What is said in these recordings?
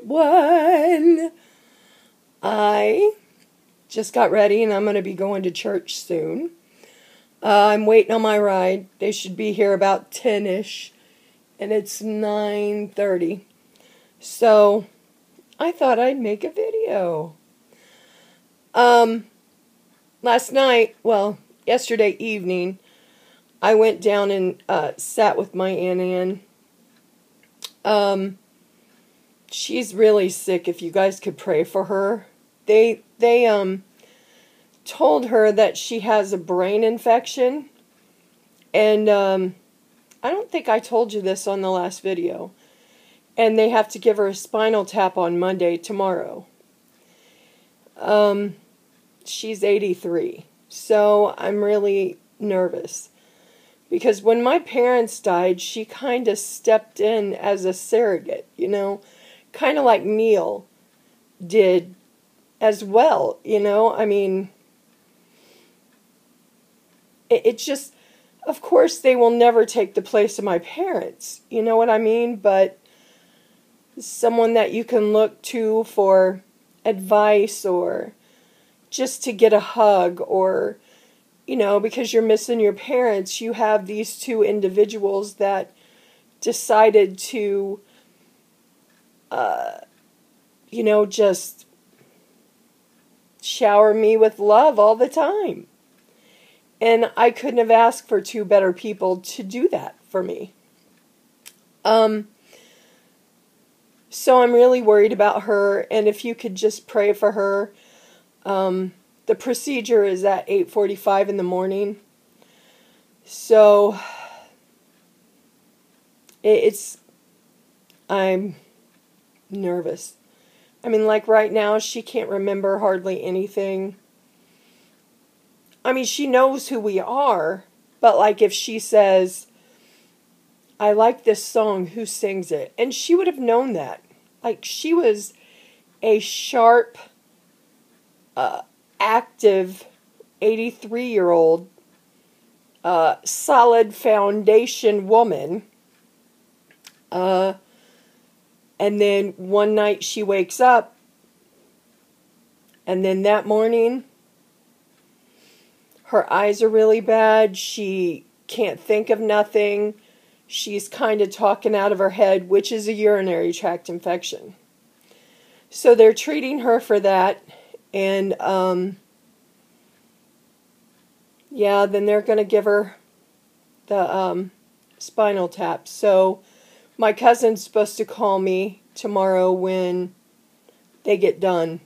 everyone. I just got ready and I'm going to be going to church soon. I'm waiting on my ride. They should be here about 10-ish. And it's 9:30. So I thought I'd make a video. Last night, well, yesterday evening, I went down and sat with my Aunt Ann. She's really sick. If you guys could pray for her. They told her that she has a brain infection. And I don't think I told you this on the last video. And they have to give her a spinal tap on Monday, tomorrow. She's 83. So I'm really nervous. Because when my parents died, she kind of stepped in as a surrogate, you know. Kind of like Neil did as well, you know. I mean, it's just, of course, they will never take the place of my parents, you know what I mean? But someone that you can look to for advice or just to get a hug or, you know, because you're missing your parents, you have these two individuals that decided to, you know, just shower me with love all the time. And I couldn't have asked for two better people to do that for me. So I'm really worried about her, and if you could just pray for her. The procedure is at 8:45 in the morning. So I'm nervous. I mean, like right now, she can't remember hardly anything. I mean, she knows who we are, but like if she says, I like this song, who sings it? And she would have known that. Like, she was a sharp, active 83-year-old, solid foundation woman. And then one night she wakes up, and then that morning, her eyes are really bad. She can't think of nothing. She's kind of talking out of her head, which is a urinary tract infection. So they're treating her for that. And, yeah, then they're going to give her the spinal tap. So my cousin's supposed to call me tomorrow when they get done.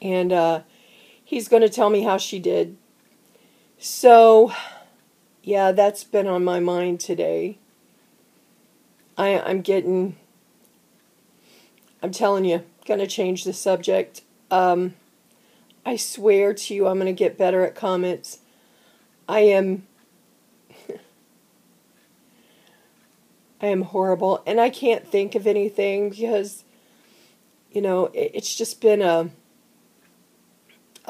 And he's going to tell me how she did. So, yeah, that's been on my mind today. I'm telling you, going to change the subject. I swear to you, I'm going to get better at comments. I am horrible, and I can't think of anything because, you know, it's just been a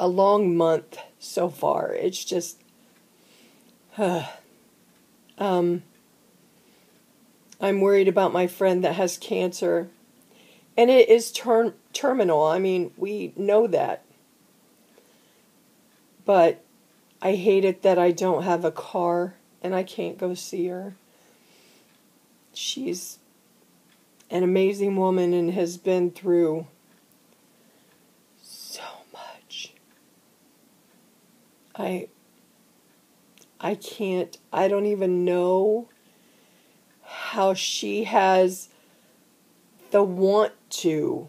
long month so far. It's just, I'm worried about my friend that has cancer, and it is terminal. I mean, we know that. But I hate it that I don't have a car and I can't go see her. She's an amazing woman and has been through so much. I can't, I don't even know how she has the want to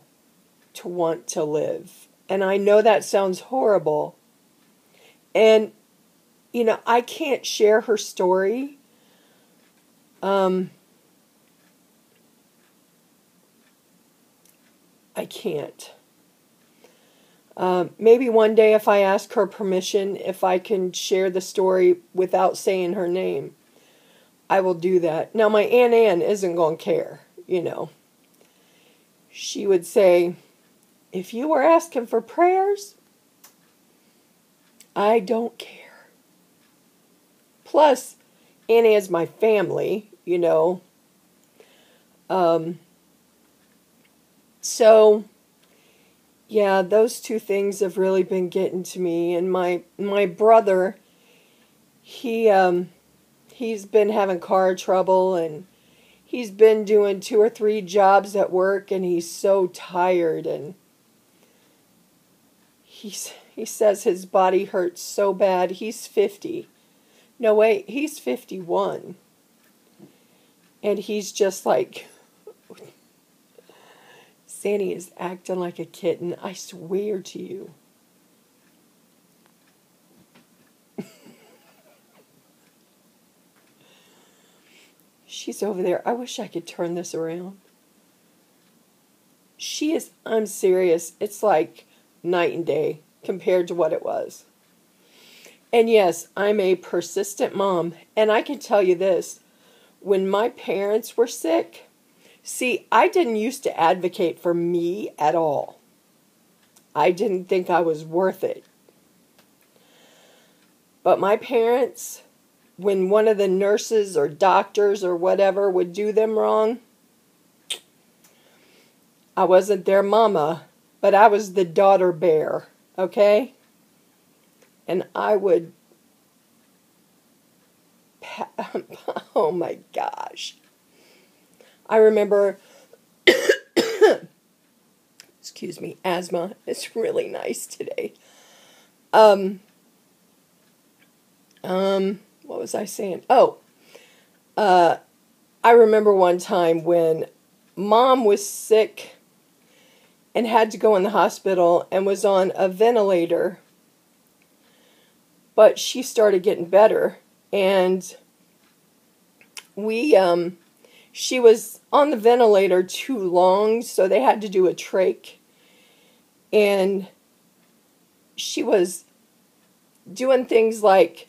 live. And I know that sounds horrible. And, you know, I can't share her story. I can't. Maybe one day if I ask her permission, if I can share the story without saying her name, I will do that. Now, my Aunt Ann isn't going to care, you know. She would say, if you were asking for prayers, I don't care. Plus, Aunt Ann's my family, you know. So, yeah, those two things have really been getting to me. And my brother, he's been having car trouble, and he's been doing 2 or 3 jobs at work, and he's so tired, and he says his body hurts so bad. He's 50. No, wait, he's 51. And he's just like, Sandy is acting like a kitten, I swear to you. She's over there. I wish I could turn this around. She is, I'm serious, it's like night and day compared to what it was. And yes, I'm a persistent mom. And I can tell you this, when my parents were sick, see, I didn't used to advocate for me at all. I didn't think I was worth it. But my parents, when one of the nurses or doctors or whatever would do them wrong, I wasn't their mama, but I was the daughter bear, okay? And I would, oh my gosh. I remember, excuse me, asthma. It's really nice today. What was I saying? Oh, I remember one time when Mom was sick and had to go in the hospital and was on a ventilator, but she started getting better, and she was on the ventilator too long, so they had to do a trach, and she was doing things like,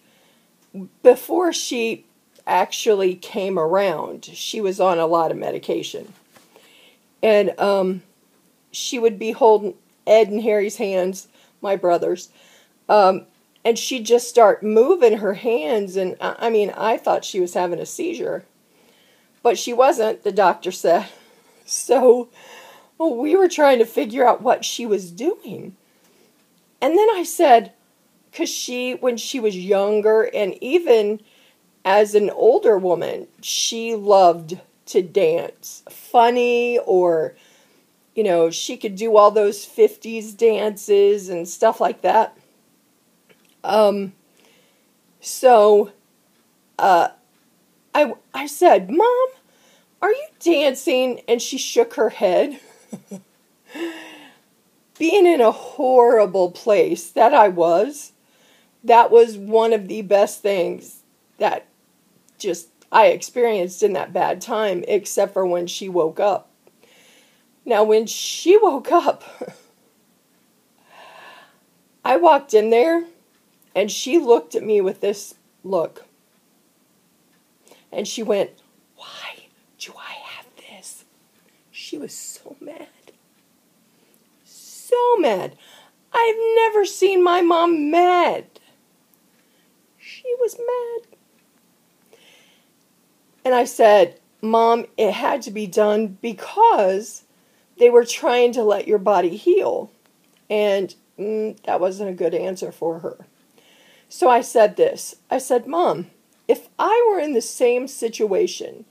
before she actually came around, she was on a lot of medication, and she would be holding Ed and Harry's hands, my brothers, and she'd just start moving her hands, and I mean, I thought she was having a seizure. But she wasn't, the doctor said. So we were trying to figure out what she was doing. And then I said, because when she was younger, and even as an older woman, she loved to dance. Funny, or, you know, she could do all those 50s dances and stuff like that. I said, Mom, are you dancing? And she shook her head. Being in a horrible place that I was, that was one of the best things that I experienced in that bad time, except for when she woke up. Now, when she woke up, I walked in there, and she looked at me with this look. And she went, why do I have this? She was so mad. So mad. I've never seen my mom mad. She was mad. And I said, Mom, it had to be done because they were trying to let your body heal. And that wasn't a good answer for her. So I said this. I said, Mom, if I were in the same situation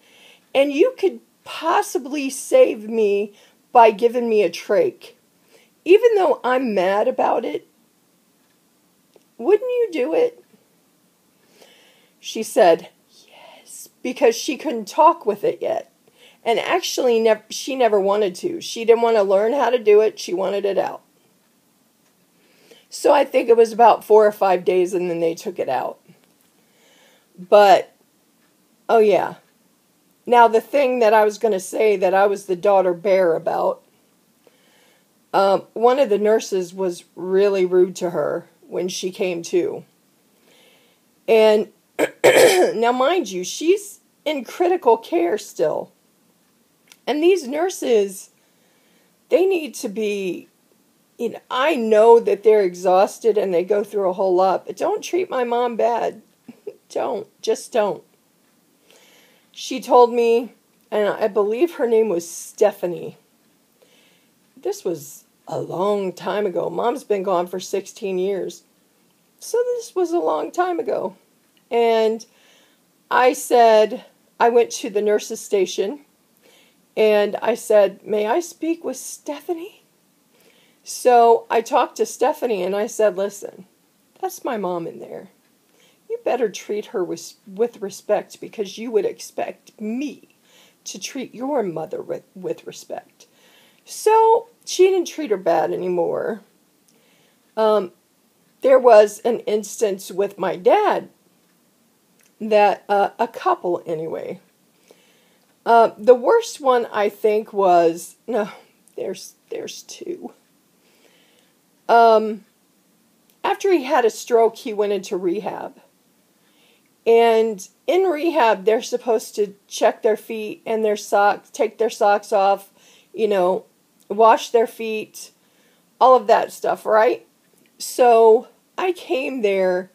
and you could possibly save me by giving me a trach, even though I'm mad about it, wouldn't you do it? She said, yes, because she couldn't talk with it yet. And actually, she never wanted to. She didn't want to learn how to do it. She wanted it out. So I think it was about 4 or 5 days, and then they took it out. But, oh yeah. Now, the thing that I was going to say that I was the daughter bear about, one of the nurses was really rude to her when she came to. And now, mind you, she's in critical care still. And these nurses, they need to be, you know, I know that they're exhausted and they go through a whole lot, but don't treat my mom bad. Don't. Just don't. She told me, and I believe her name was Stephanie. this was a long time ago. Mom's been gone for 16 years. So this was a long time ago. And I went to the nurse's station and I said, may I speak with Stephanie? So I talked to Stephanie and I said, listen, that's my mom in there. You better treat her with respect, because you would expect me to treat your mother with respect. So she didn't treat her bad anymore. There was an instance with my dad that, a couple anyway. The worst one, I think, was, no, there's two. After he had a stroke, he went into rehab. And in rehab, they're supposed to check their feet and their socks, take their socks off, wash their feet, all of that stuff, right? So I came there,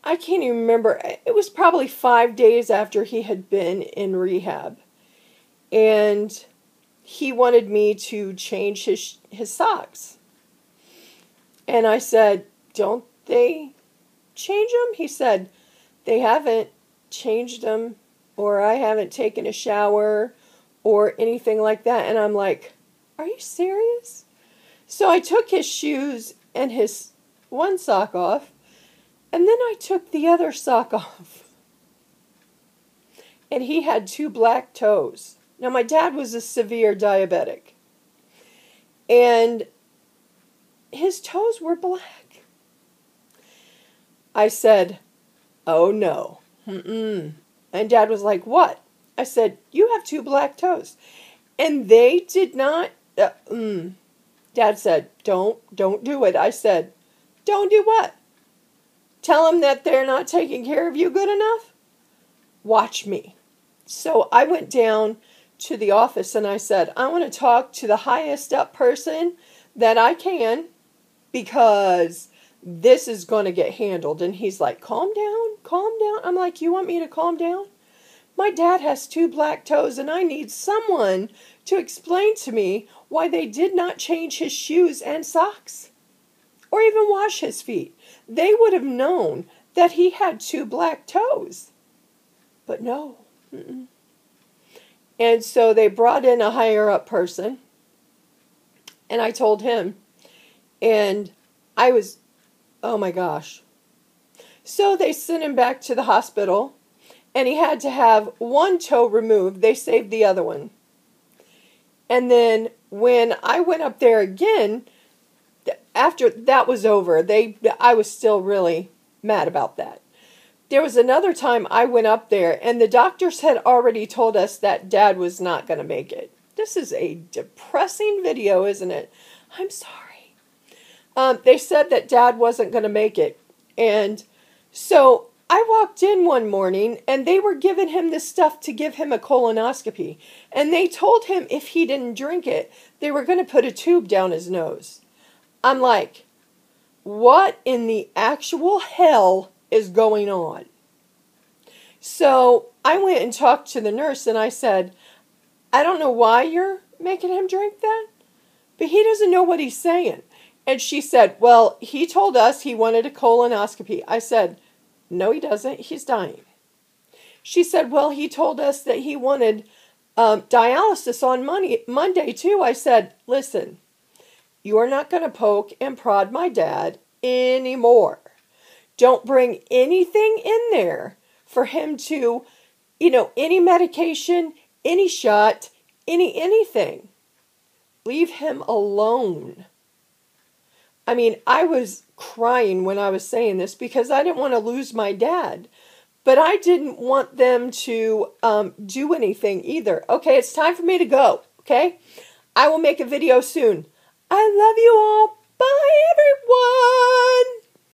I can't even remember, it was probably 5 days after he had been in rehab. And he wanted me to change his socks. And I said, don't they change them? He said, they haven't changed them, or I haven't taken a shower or anything like that. And I'm like, are you serious? So I took his shoes and his one sock off, and then I took the other sock off. And he had 2 black toes. Now, my dad was a severe diabetic, and his toes were black. I said, oh no. And Dad was like, what? I said, you have 2 black toes. And they did not, Dad said, don't do it. I said, don't do what? Tell them that they're not taking care of you good enough? Watch me. So I went down to the office and I said, I want to talk to the highest up person that I can, because this is going to get handled. And he's like, calm down, calm down. I'm like, you want me to calm down? My dad has 2 black toes and I need someone to explain to me why they did not change his shoes and socks or even wash his feet. They would have known that he had 2 black toes. But no. And so they brought in a higher up person, and I told him, and I was, oh my gosh. So they sent him back to the hospital, and he had to have 1 toe removed. They saved the other one. And then when I went up there again, after that was over, I was still really mad about that. There was another time I went up there, and the doctors had already told us that Dad was not going to make it. This is a depressing video, isn't it? I'm sorry. They said that Dad wasn't going to make it. And so I walked in one morning, and they were giving him this stuff to give him a colonoscopy. And they told him if he didn't drink it, they were going to put a tube down his nose. I'm like, what in the actual hell is going on? So I went and talked to the nurse and I said, I don't know why you're making him drink that, but he doesn't know what he's saying. And she said, well, he told us he wanted a colonoscopy. I said, no, he doesn't. He's dying. She said, well, he told us that he wanted dialysis on Monday too. I said, listen, you are not going to poke and prod my dad anymore. Don't bring anything in there for him to, any medication, any shot, anything. Leave him alone. I mean, I was crying when I was saying this because I didn't want to lose my dad. But I didn't want them to do anything either. Okay, it's time for me to go. Okay? I will make a video soon. I love you all. Bye, everyone.